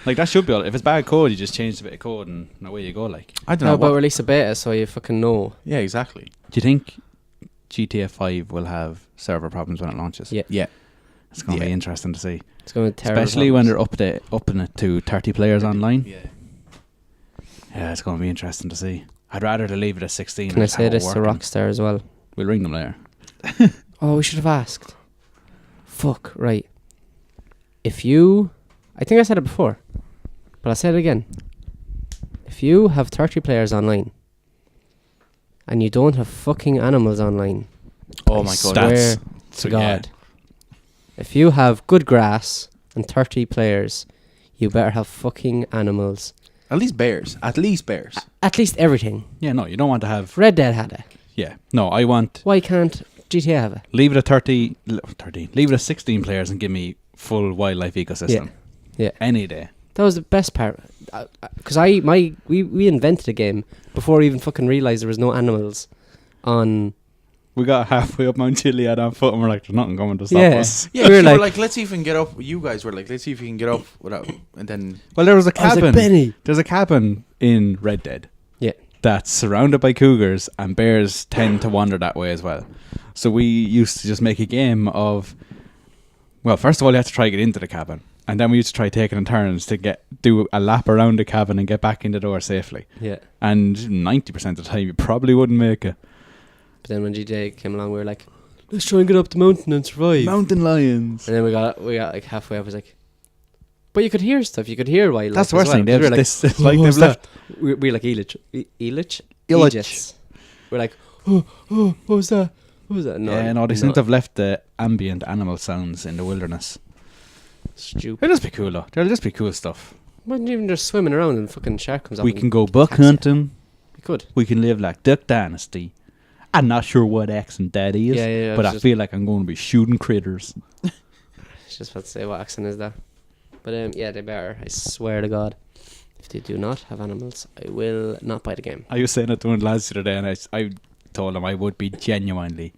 that should be all. If it's bad code, you just change the bit of code and away you go. Like, I don't How know. about What, release a beta so you fucking know? yeah, exactly. do you think GTA 5 will have server problems when it launches? Yeah. Yeah. It's going to Yeah. be interesting to see, It's going to be terrible. especially when they're upping it to 30 players online. Yeah. Yeah, it's going to be interesting to see. I'd rather they leave it at 16. Can I and just say have it this to working. Rockstar as well? We'll ring them later. Oh, we should have asked. Fuck, right. If you... I think I said it before, but I'll say it again. If you have 30 players online and you don't have fucking animals online, Oh I my god. swear That's- to so, yeah. God. If you have good grass and 30 players, you better have fucking animals. At least bears. At least bears. At least everything. Yeah, no, you don't want to have... Red Dead had it. Yeah, no, I want... Why can't GTA have it? Leave it at 13. Leave it at 16 players and give me full wildlife ecosystem. Yeah. Any day. That was the best part. Because we invented a game before we even fucking realised there was no animals on... We got halfway up Mount Chiliad on foot and we're like, there's nothing coming to stop Yeah. us. Yeah, We were we were like- like, let's see if we can get up. You guys were like, let's see if we can get up without. And then Well, there was a I was cabin. like, Benny. There's a cabin in Red Dead. Yeah. That's surrounded by cougars, and bears tend to wander that way as well. So we used to just make a game of... Well, first of all, you had to try to get into the cabin. And then we used to try taking in turns to do a lap around the cabin and get back in the door safely. Yeah. And 90% of the time, you probably wouldn't make it. But then when GTA came along, we were like, let's try and get up the mountain and survive. Mountain lions. And then we got like halfway up. I was like, but you could hear stuff. You could hear wildlife. That's the as worst well. thing. 'Cause we were like, It's like "What they've was left... that?" We're like Elitch. Elitch? Illich. Aegis. We're like, oh, what was that? What was that? No, they seem to have left the ambient animal sounds in the wilderness. Stupid. It'll just be cool, though. There'll just be cool stuff. Imagine even just swimming around and fucking shark comes up. We and can go buck attacks you. hunting. We could. We can live like Duck Dynasty. I'm not sure what accent that is, Yeah, but I I was feel like I'm going to be shooting critters. just about to say what accent is that. But yeah, they better. I swear to God. If they do not have animals, I will not buy the game. I was saying it to one of the lads the other day, and I told him I would be genuinely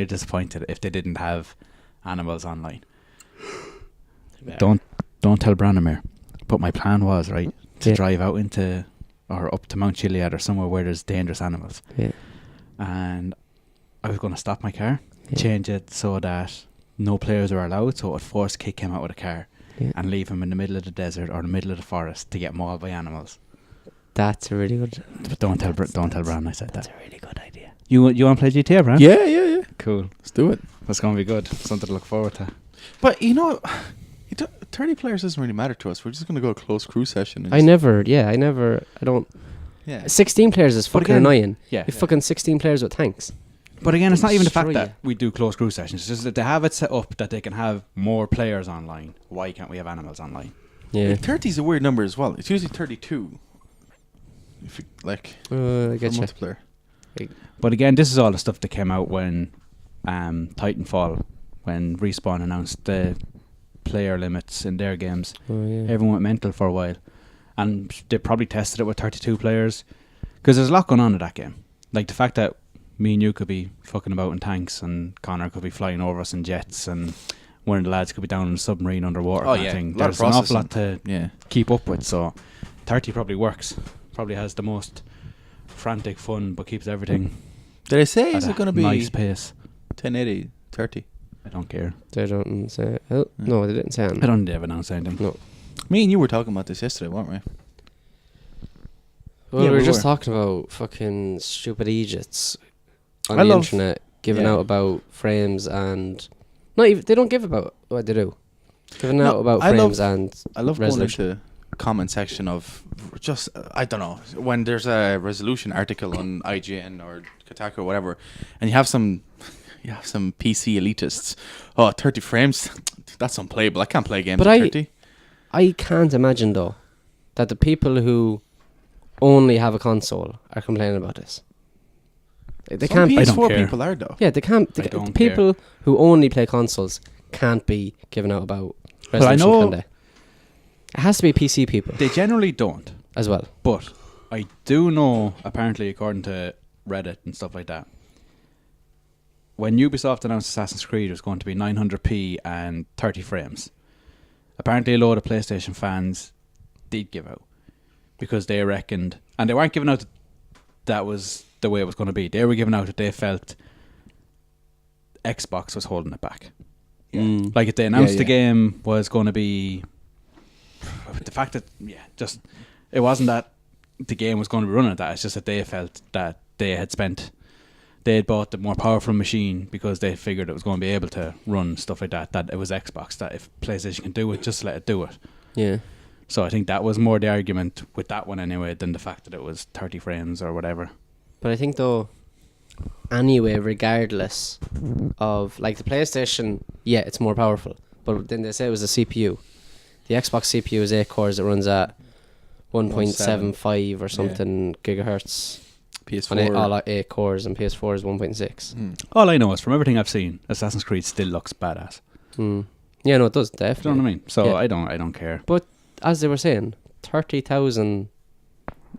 disappointed if they didn't have animals online. They better. Don't tell Branimir. But my plan was, right, to Yeah. drive out into or up to Mount Chiliad or somewhere where there's dangerous animals. Yeah. And I was going to stop my car, Yeah. change it so that no players were allowed, so it would force kick him out of the car Yeah. and leave him in the middle of the desert or the middle of the forest to get mauled by animals. That's a really good. But don't tell Bran I said That's that. a really good idea. You want to play GTA, Bran? yeah. Cool. Let's do it. That's going to be good. Something to look forward to. But 30 players doesn't really matter to us. We're just gonna go a close crew session. And I don't. Yeah. 16 players is But fucking again- annoying. Yeah. If fucking 16 players with tanks. But again, it's not even the fact Destroy that we do close crew sessions. It's just that they have it set up that they can have more players online. Why can't we have animals online? Yeah. 30 is a weird number as well. It's usually 32. If you, like I for get you. multiplayer. But again, this is all the stuff that came out when Titanfall, when Respawn announced the player limits in their games. Oh, yeah. Everyone went mental for a while. And they probably tested it with 32 players. Because there's a lot going on in that game. Like the fact that me and you could be fucking about in tanks and Connor could be flying over us in jets and one of the lads could be down in a submarine underwater. Oh, kind of yeah. thing. A lot of There's an awful lot processing. to Yeah. keep up with. So 30 probably works. Probably has the most frantic fun, but keeps everything Did I say at is a it going to be nice pace. 1080, 30? I don't care. They don't say. Oh, no, they didn't say I anything. don't need to announce anything. No. Me and you were talking about this yesterday, weren't we? Well, Yeah, we were we just were. talking about fucking stupid Egypts on I the love- internet giving yeah. out about frames and not even they don't give about what they do. Giving No, out about I frames love- and I love going resolution. into comment section of just I don't know when there's a resolution article on IGN or Kotaku or whatever, and you have some PC elitists. Oh, 30 frames, that's unplayable. I can't play games But at I- 30. I can't imagine though that the people who only have a console are complaining about this. They Some can't. I don't PS4 care. people are though. Yeah, they can't. I The don't people who only play consoles can't be giving out about Well, I resolution, know- can they? It has to be PC people They generally don't. as well. But I do know, apparently, according to Reddit and stuff like that, when Ubisoft announced Assassin's Creed it was going to be 900p and 30 frames, apparently a load of PlayStation fans did give out because they reckoned, and they weren't giving out that was the way it was going to be. They were giving out that they felt Xbox was holding it back. Like if they announced the yeah. game was going to be, the fact that just it wasn't that the game was going to be running at that. It's just that they felt that they had bought the more powerful machine because they figured it was going to be able to run stuff like that. That it was Xbox. That if PlayStation can do it, just let it do it. Yeah. So I think that was more the argument with that one anyway than the fact that it was 30 frames or whatever. But I think though, anyway, regardless of like the PlayStation, yeah, it's more powerful. But then they say it was a CPU. The Xbox CPU is 8 cores. It runs at 1.75 or something gigahertz. PS4. All 8 cores, and PS4 is 1.6. All I know is from everything I've seen, Assassin's Creed still looks badass. Yeah, no, it does Do you definitely. know what I mean? So Yeah. I don't care. But as they were saying, 30,000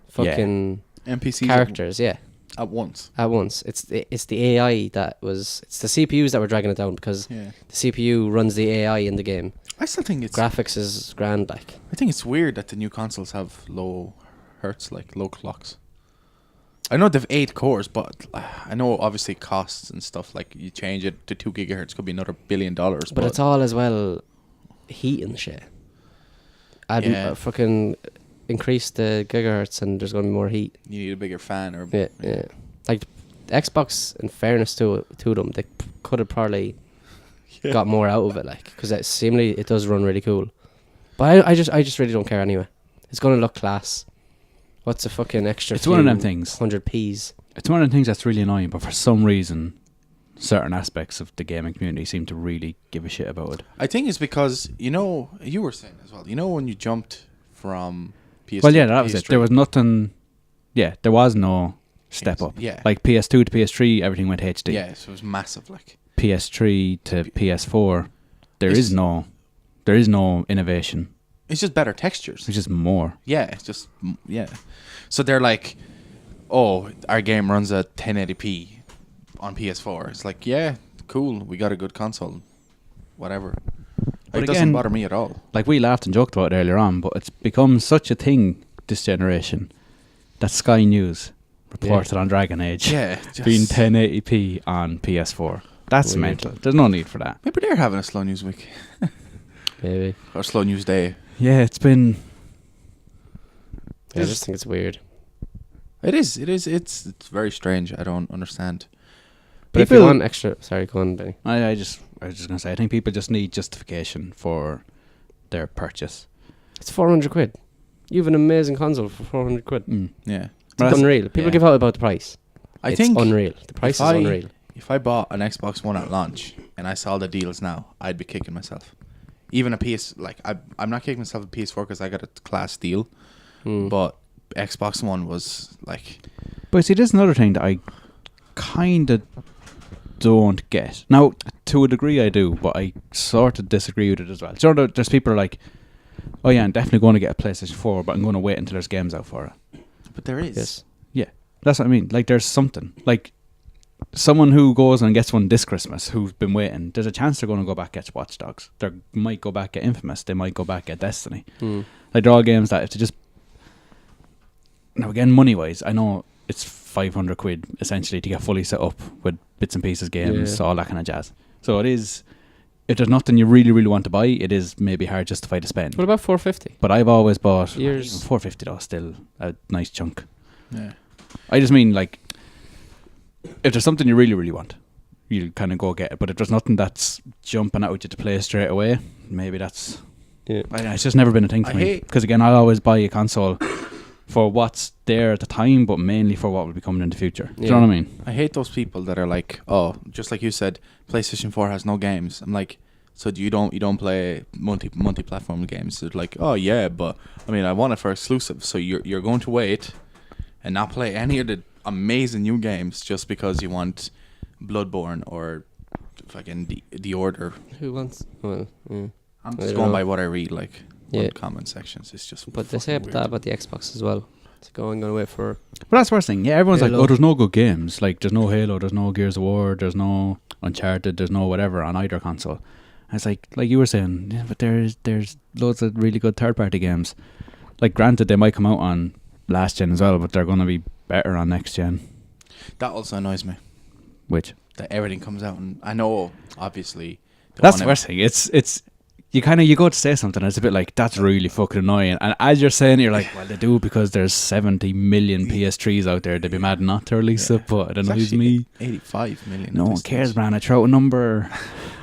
fucking NPCs characters, yeah, at once. at once. It's the AI that was. It's the CPUs that were dragging it down because Yeah. the CPU runs the AI in the game. I still think it's Graphics is grand, like. I think it's weird that the new consoles have low hertz, like low clocks. I know they've 8 cores, but I know obviously costs and stuff. Like you change it to 2 gigahertz, could be another $1 billion. But it's all as well heat and shit. Add Yeah. fucking increase the gigahertz and there's going to be more heat. you need a bigger fan or Yeah. Like Xbox, in fairness to them, they could have probably got more out of it, like, because it seemingly it does run really cool. But I just really don't care anyway. It's going to look class. What's a fucking extra? It's one of them things. 100p's. It's one of the things that's really annoying, but for some reason, certain aspects of the gaming community seem to really give a shit about it. I think it's because you were saying as well. You know when you jumped from PS2 Well, yeah, to that was PS3, it. There was nothing. Yeah, there was no step up. Yeah. Like PS2 to PS3, everything went HD. Yeah, so it was massive. Like PS3 to PS4, there is no innovation. it's just better textures. It's just more. Yeah, it's just yeah. So they're like, oh, our game runs at 1080p on PS4. It's like, yeah, cool. We got a good console. Whatever. But It doesn't again- bother me at all. Like we laughed and joked about it earlier on, but it's become such a thing this generation that Sky News reported on Dragon Age Yeah, just, being 1080p on PS4. That's Weird. mental. There's no need for that. maybe they're having a slow news week Maybe. or slow news day. Yeah, it's been. I just think it's weird. It is. It's very strange. I don't understand. But if you People- want extra, sorry, go on, Benny. I was just gonna say, I think people just need justification for their purchase. It's 400 quid. You have an amazing console for 400 quid. Yeah. It's Well, that's- unreal. People yeah. give out about the price. I It's think unreal. The price is unreal. if I bought an Xbox One at launch and I saw the deals now, I'd be kicking myself. Even a PS, like I'm not kicking myself a PS4 because I got a class deal, but Xbox One was like, But see, there's another thing that I kind of don't get. Now, to a degree I do, but I sort of disagree with it as well. So there's people who are like, oh yeah, I'm definitely going to get a PlayStation 4, but I'm going to wait until there's games out for it. but there is. Yes. Yeah, that's what I mean. Like, there's something. Like, someone who goes and gets one this Christmas, who's been waiting, there's a chance they're going to go back get Watch Dogs. They might go back get Infamous. They might go back get Destiny. Like, they're all games that if they just... Now, again, money-wise, I know it's 500 quid, essentially, to get fully set up with bits and pieces games, all that kind of jazz. So it is... If there's nothing you really, really want to buy, it is maybe hard justify to spend. What about 450? But I've always bought... Years. Even 450 though, still a nice chunk. Yeah. I just mean, like... If there's something you really, really want, you'll kind of go get it. But if there's nothing that's jumping out at you to play straight away, maybe that's... Yeah. I don't know, it's just never been a thing for I me. hate- Because again, I'll always buy a console for what's there at the time, but mainly for what will be coming in the future. Do you know what I mean? I hate those people that are like, oh, just like you said, PlayStation 4 has no games. I'm like, so you don't play multi-platform games? They're like, oh yeah, but I mean, I want it for exclusive. So you're going to wait and not play any of the amazing new games just because you want Bloodborne or fucking the Order. Who wants? Well, yeah. I'm I just don't going know. by what I read, like Yeah. on comment sections. It's just. But they say fucking that weird. about the Xbox as well. It's I'm going to wait for... But that's the worst thing. Yeah, everyone's like, Halo. oh, there's no good games. Like, there's no Halo, there's no Gears of War, there's no Uncharted, there's no whatever on either console. And it's like you were saying, yeah, but there's loads of really good third-party games. Like, granted, they might come out on last gen as well, but they're going to be better on next gen. That also annoys me. Which? That everything comes out, and I know, obviously. they That's the wanna- worst thing. It's you go to say something and it's a bit like, that's really fucking annoying, and as you're saying it, you're like, well, they do because there's 70 million PS3s out there. They'd be mad not to release Yeah. it, but it It's annoys actually me. 85 million. No at one this cares, stage. man. I throw out a number.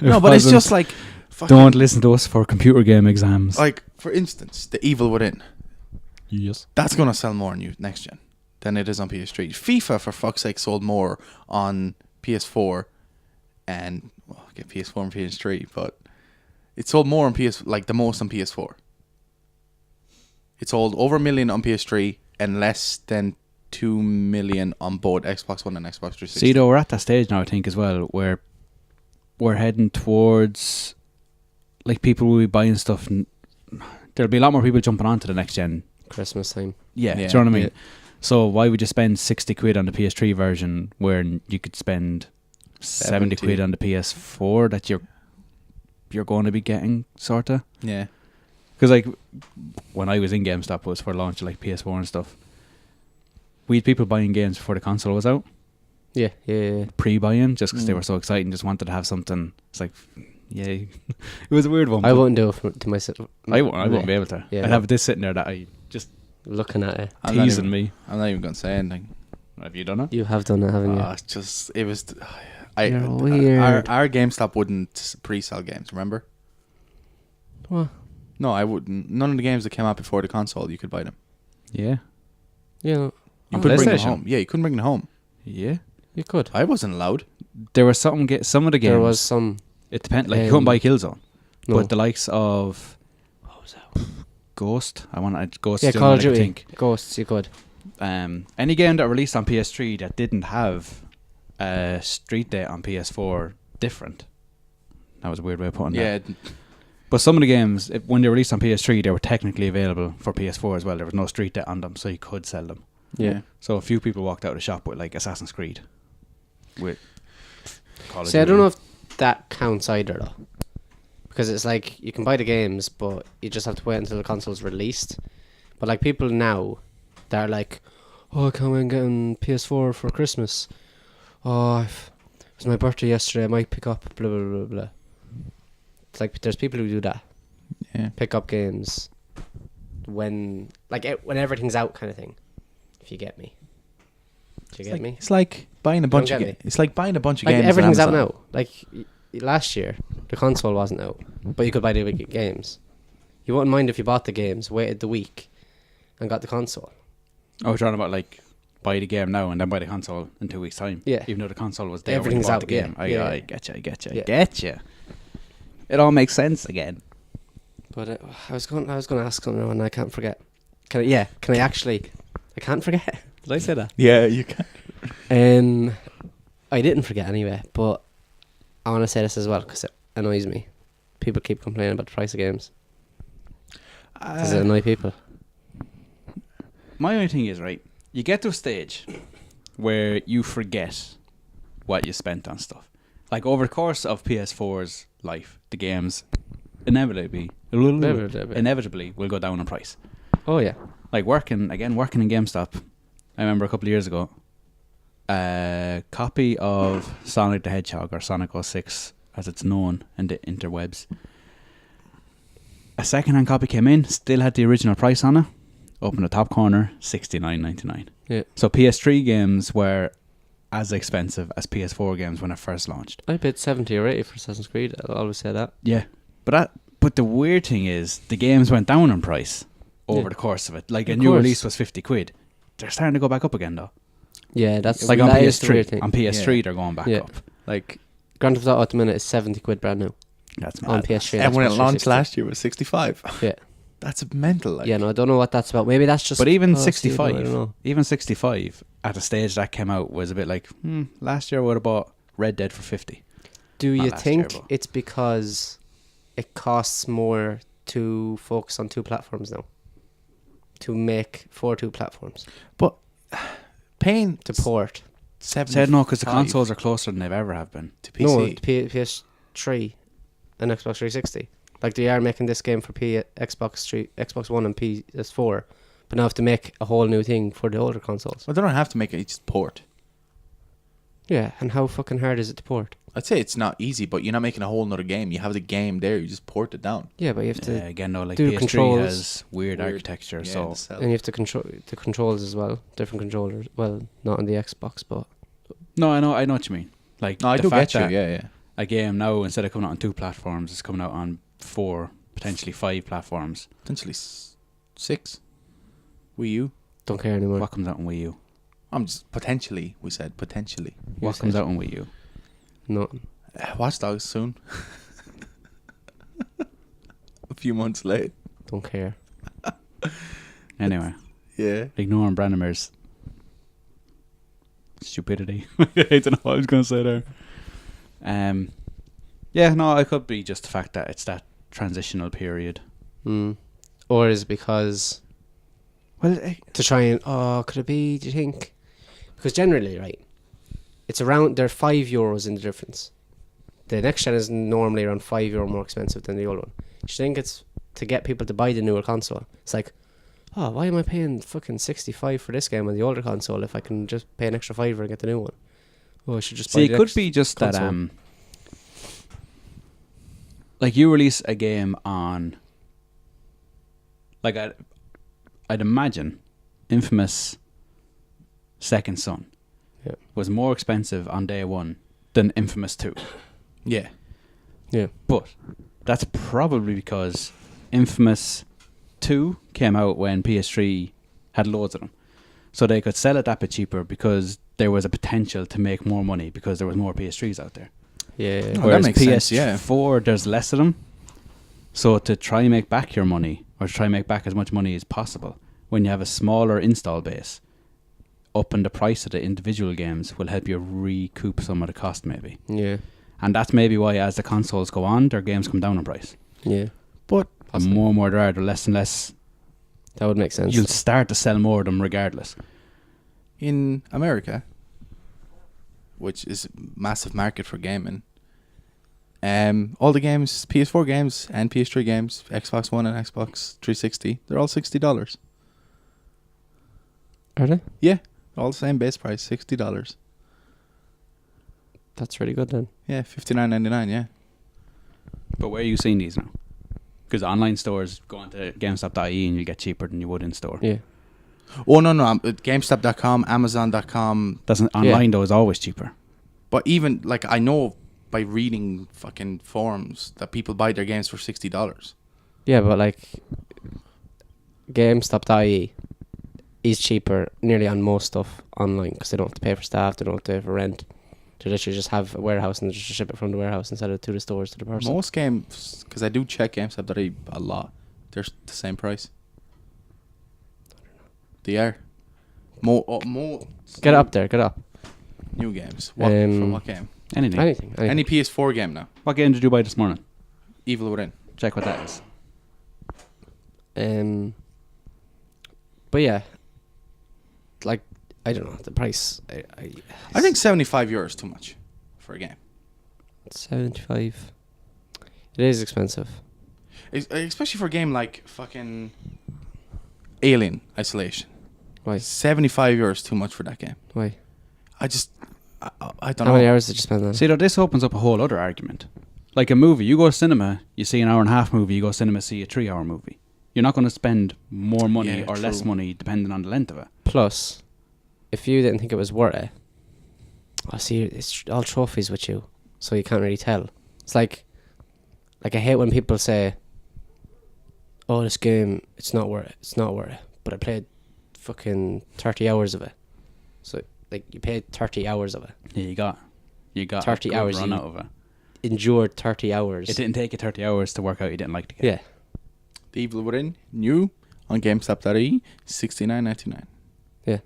No, It but it's wasn't. just like. fucking- Don't listen to us for computer game exams. Like, for instance, The Evil Within. Yes. That's going to sell more on next gen than it is on PS3. FIFA, for fuck's sake, sold more on PS4 and get PS4 and PS3, but it sold more on the most on PS4. It sold over 1 million on PS3 and less than 2 million on both Xbox One and Xbox 360. See, though, we're at that stage now, I think, as well, where we're heading towards, like, people will be buying stuff. There'll be a lot more people jumping onto the next gen. Christmas time. Yeah, do Yeah. you know what I mean? Yeah. So why would you spend 60 quid on the PS3 version where you could spend 70 quid 70. on the PS4 that you're going to be getting, sort of? Yeah. Because, like, when I was in GameStop, it was for launch of, like, PS4 and stuff. We had people buying games before the console was out, Yeah, yeah. pre-buying, just because they Mm. were so excited and just wanted to have something. It's like, yeah, it was a weird one. I but wouldn't do it to myself. I wouldn't be able to. Yeah, I'd no. have this sitting there that I just Looking at it. I'm not teasing even- me. I'm not even going to say anything. Have you done it? You have done it, haven't you? It's just, it was. You're weird. Our GameStop wouldn't pre-sell games, remember? What? No, I wouldn't. None of the games that came out before the console, you could buy them. Yeah. Yeah, You On couldn't bring them PlayStation? home. Yeah, you couldn't bring them home. Yeah. you could. I wasn't allowed. There were some of the games. There was some. It depends. Like, you couldn't buy Killzone. No. But the likes of What was that? Ghost, Ghost. Yeah, is the Call only of one I Duty. can think. Ghosts, you could. Any game that released on PS3 that didn't have a street date on PS4 different. That was a weird way of putting that. Yeah, But some of the games, when they released on PS3, they were technically available for PS4 as well. There was no street date on them, so you could sell them. yeah. So a few people walked out of the shop with, like, Assassin's Creed. With Call of See, I Duty. don't know if that counts either, though. Because it's like, you can buy the games, but you just have to wait until the console's released. But, like, people now, they're like, oh, I can't wait and getting PS4 for Christmas. Oh, it was my birthday yesterday, I might pick up, blah, blah, blah, blah. It's like, there's people who do that. Yeah. Pick up games when, like, when everything's out kind of thing. If you get me. Do you get me? It's like buying a bunch of get me. It's like buying a bunch of Like, games. on everything's out Amazon. now. Like, last year, the console wasn't out, but you could buy the big games. You wouldn't mind if you bought the games, waited the week, and got the console. I was talking about, like, buy the game now and then buy the console in 2 weeks' time. Yeah. Even though the console was there Everything's when you bought out, the game. yeah. I Yeah. get you. Yeah. Get you. It all makes sense again. But I was going to ask something and I can't forget. Can I actually? I can't forget. Did I say that? Yeah, you can. I didn't forget anyway, but I want to say this as well because it annoys me. People keep complaining about the price of games. Does it annoy people? My only thing is, right, you get to a stage where you forget what you spent on stuff. Like over the course of PS4's life, the games inevitably will go down in price. Oh yeah. Like working in GameStop, I remember a couple of years ago, a copy of Sonic the Hedgehog, or Sonic 06 as it's known in the interwebs. A second-hand copy came in, still had the original price on it. Up in the top corner, $69.99. Yeah. So PS3 games were as expensive as PS4 games when it first launched. I paid 70 or 80 for Assassin's Creed. I'll always say that. Yeah, but the weird thing is the games went down in price over Yeah. the course of it. Like Of a new course. release was £50. They're starting to go back up again though. Yeah, that's Like on that is the weird PS3. thing. On PS3 Yeah. they're going back Yeah. up. Like, Grand Theft Auto at the minute is 70 quid brand new That's on mad. PS3. and when it Xbox launched 360. last year, it was 65. Yeah. That's mental. Like. Yeah, no, I don't know what that's about. Maybe that's just. But even oh, 65, I don't know. even 65 at the stage that came out was a bit like, last year I would have bought Red Dead for 50. Do Not you last think year, but- it's because it costs more to focus on two platforms now? To make for two platforms But paying to port. Said no, because the consoles are closer than they've ever have been. to PC. No, PS3 and Xbox 360. Like they are making this game for Xbox One and PS4, but now have to make a whole new thing for the older consoles. Well, they don't have to make it. It's just port. Yeah, and how fucking hard is it to port? I'd say it's not easy, but you're not making a whole nother game. You have the game there. You just port it down. Yeah, but you have to, Again, no, like do PS3 controls. has weird architecture, Yeah, so the cell. and you have to control the controls as well. Different controllers. Well, not on the Xbox, but no, I know what you mean. Like, No, I the do fact get you. that Yeah, yeah. a game now, instead of coming out on 2 platforms, it's coming out on 4, potentially 5 platforms. Potentially 6. Wii U. don't care anymore. What comes out on Wii U? I'm just potentially. We said potentially. What comes out on Wii U? No. Watch Dogs soon. A few months late. Don't care. Anyway, Yeah. ignoring Brandimir's stupidity. I don't know what I was going to say there. Yeah, no, it could be just the fact that it's that transitional period. Or is it because Well, to try and could it be? Do you think? Because generally, right, it's around they're €5 in the difference. The next gen is normally around €5 more expensive than the old one. Do you think it's to get people to buy the newer console? It's like, oh, why am I paying fucking 65 for this game on the older console if I can just pay an extra £5 and get the new one? Oh, I should just buy see, the it could next be just console. that, like you release a game on, like I'd imagine, Infamous Second Son was more expensive on day one than Infamous 2. Yeah. Yeah. But that's probably because Infamous 2 came out when PS3 had loads of them. So they could sell it that bit cheaper because there was a potential to make more money because there was more PS3s out there. Yeah. Oh, that Whereas makes sense, yeah. PS4, there's less of them. So to try and make back your money, or to try and make back as much money as possible, when you have a smaller install base, upping the price of the individual games will help you recoup some of the cost maybe. Yeah. And that's maybe why as the consoles go on, their games come down in price. Yeah. But The Possibly. more and more there are, the less and less That would make sense. you'll start to sell more of them regardless. in America, which is a massive market for gaming, all the games, PS4 games and PS3 games, Xbox One and Xbox 360, they're all $60. Are they? Yeah, all the same base price, $60. That's really good then. Yeah, $59.99. Yeah. But where are you seeing these now? Because online stores, go on to GameStop.ie and you get cheaper than you would in store. Yeah. Oh no, GameStop.com, Amazon.com. Doesn't online though is always cheaper. But even like I know by reading fucking forums that people buy their games for $60. Yeah, but like GameStop.ie is cheaper nearly on most stuff online because they don't have to pay for staff, they don't have to pay for rent. They literally just have a warehouse and they just ship it from the warehouse instead of to the stores to the person. Most games, because I do check GameStop.ie a lot, they're the same price. They are. More. Get up there, get up. New games. What, from what game? Anything. Anything. Any PS4 game now. What game did you buy this morning? Evil Within. Check what that is. But yeah, like I don't know the price. I think €75 is too much. for a game. 75. It is expensive. Especially for a game like fucking Alien Isolation. Why? €75 too much for that game. Why? I don't How know. many hours did you spend on it? See, though, this opens up a whole other argument. Like a movie, you go to cinema, you see an hour and a half movie, you go to cinema, see a 3-hour movie. You're not going to spend more money Yeah, or less true. money depending on the length of it. Plus, if you didn't think it was worth it, I see it's all trophies with you, so you can't really tell. It's like I hate when people say, "Oh, this game, it's not worth it. It's not worth it." But I played fucking 30 hours of it. So like you paid 30 hours of it. Yeah, you got 30 a good hours run you- out of it. Endured 30 hours. It didn't take you 30 hours to work out you didn't like the game. Yeah. The Evil Within, new on GameStop.ie, $69.99. Yeah.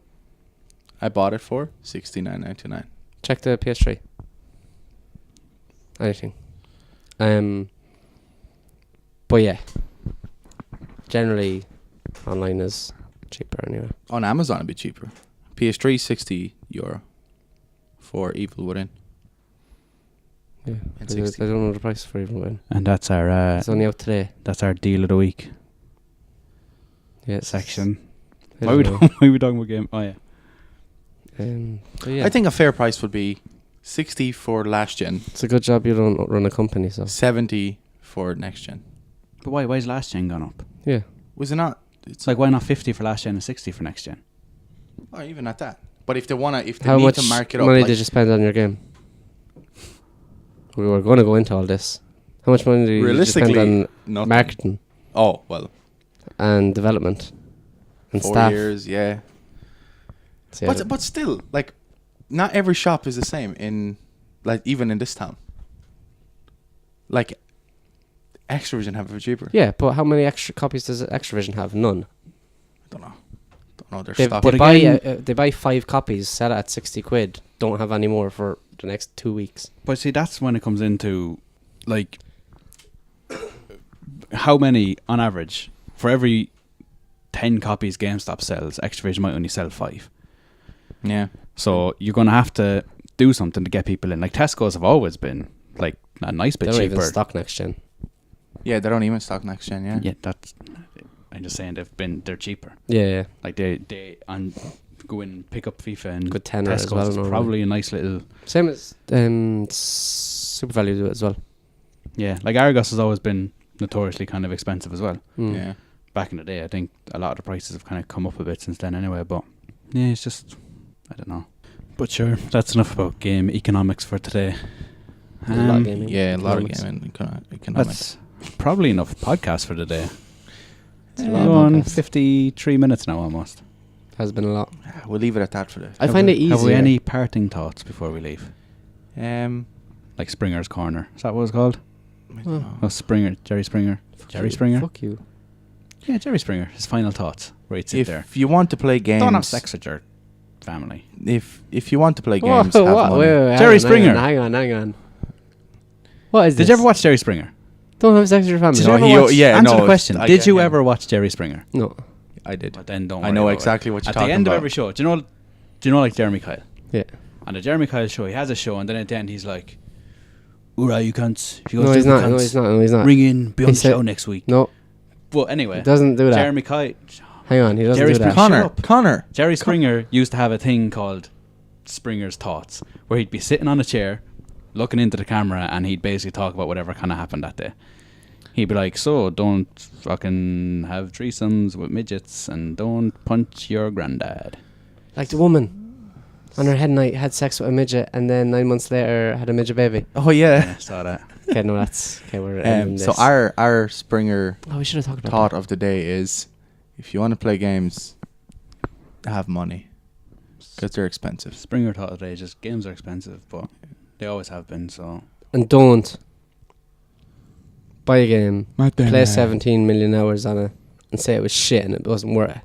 I bought it for $69.99. Check the PS3. Anything. But yeah. Generally, online is cheaper anyway. On Amazon, it'd be cheaper. PS3, €60 for Evil Within. Yeah. And I 60. don't know the price for even when. And that's our It's only out today. that's our deal of the week Yeah. section. I Why we don't know. why we talking about game? Oh yeah. But yeah. I think a fair price would be 60 for last gen, It's a good job you don't run a company, so. 70 for next gen. But why's last gen gone up? Yeah. Was it not? It's like, why not 50 for last gen and 60 for next gen? Or even at that. But if they How need much to mark it up, money like, did you spend on your game? We were going to go into all this. How much money did you realistically, spend on nothing. marketing Oh well, and development and 4 staff? years, yeah. So yeah, But still, like, not every shop is the same in, like, even in this town. Like, Extravision have it cheaper. yeah, but how many extra copies does Extravision have? None. Don't know their They, stock. they But buy again- they buy 5 copies, sell it at 60 quid. Don't have any more for the next 2 weeks. But see, that's when it comes into, like, how many, on average, for every 10 copies GameStop sells, Extravision might only sell 5. Yeah. So you're going to have to do something to get people in. Like, Tesco's have always been, like, a nice They bit don't cheaper. even stock next gen. Yeah, they don't even stock next gen, yeah. Yeah, that's... I'm just saying they're cheaper. Yeah, yeah. Like, they go in and pick up FIFA and Good tenner as well, Tesco's is normally. probably a nice little... Same as Super Value do it as well. Yeah, like Argos has always been notoriously kind of expensive as well. Mm. Yeah. Back in the day, I think a lot of the prices have kind of come up a bit since then anyway, but yeah, it's just, I don't know. But sure, that's enough about game economics for today. There's a lot of gaming. Yeah, a lot of economics. gaming economics. That's probably enough podcast for today. It's a We're lot of on podcasts. 53 minutes now almost. Has been a lot. We'll leave it at that for the... I find it easier. Have we any parting thoughts before we leave? Um, Like Springer's Corner. Is that what it's called? I don't know. Oh, Springer. Jerry Springer. Jerry Springer? Fuck you. Yeah, Jerry Springer. His final thoughts. Where he'd sit If there. you want to play games... Don't have sex with your family. If you want to play Whoa, games, have what? money. Wait, Jerry hang on, Springer. Hang on. What is Did this? you ever watch Jerry Springer? Don't have sex with your family. Did No, you ever watch, yeah, answer no, the question. I Did get you him. ever watch Jerry Springer? No. I did. But then don't I worry know about exactly it. what you're At talking the end about. of every show, do you know like Jeremy Kyle? Yeah. On the Jeremy Kyle show, he has a show, and then at the end he's like, "Alright, you cunts. If you No, guys he's do not. cunts, No, he's not. No, he's not. ring in, be on He the said- show next week." No, But anyway, he doesn't do that. Jeremy Kyle, Hang on, he doesn't Jerry do that. Springer- Shut Connor. up. Jerry Springer used to have a thing called Springer's Thoughts, where he'd be sitting on a chair, looking into the camera, and he'd basically talk about whatever kind of happened that day. He'd be like, "So don't fucking have threesomes with midgets, and don't punch your granddad." Like the woman on her head night had sex with a midget, and then 9 months later had a midget baby. Oh yeah. Yeah, saw that. Okay, no, that's okay. We're ending So this. our Springer Oh, we should have talked about thought that. of the day is, if you want to play games, have money, because they're expensive. Springer thought today, just games are expensive, but they always have been. So And don't buy a game, play 17 million hours on it, and say it was shit and it wasn't worth it.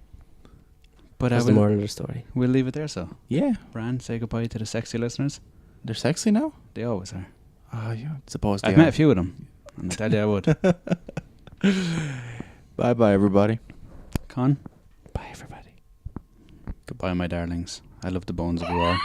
but That's the moral of the story. we'll leave it there. So, Yeah, Bran, say goodbye to the sexy listeners. they're sexy now. They always are. Oh, yeah. Suppose they I've met are. a few of them, and I tell you I would. Bye bye everybody. Con, bye everybody. Goodbye, my darlings. I love the bones of you all.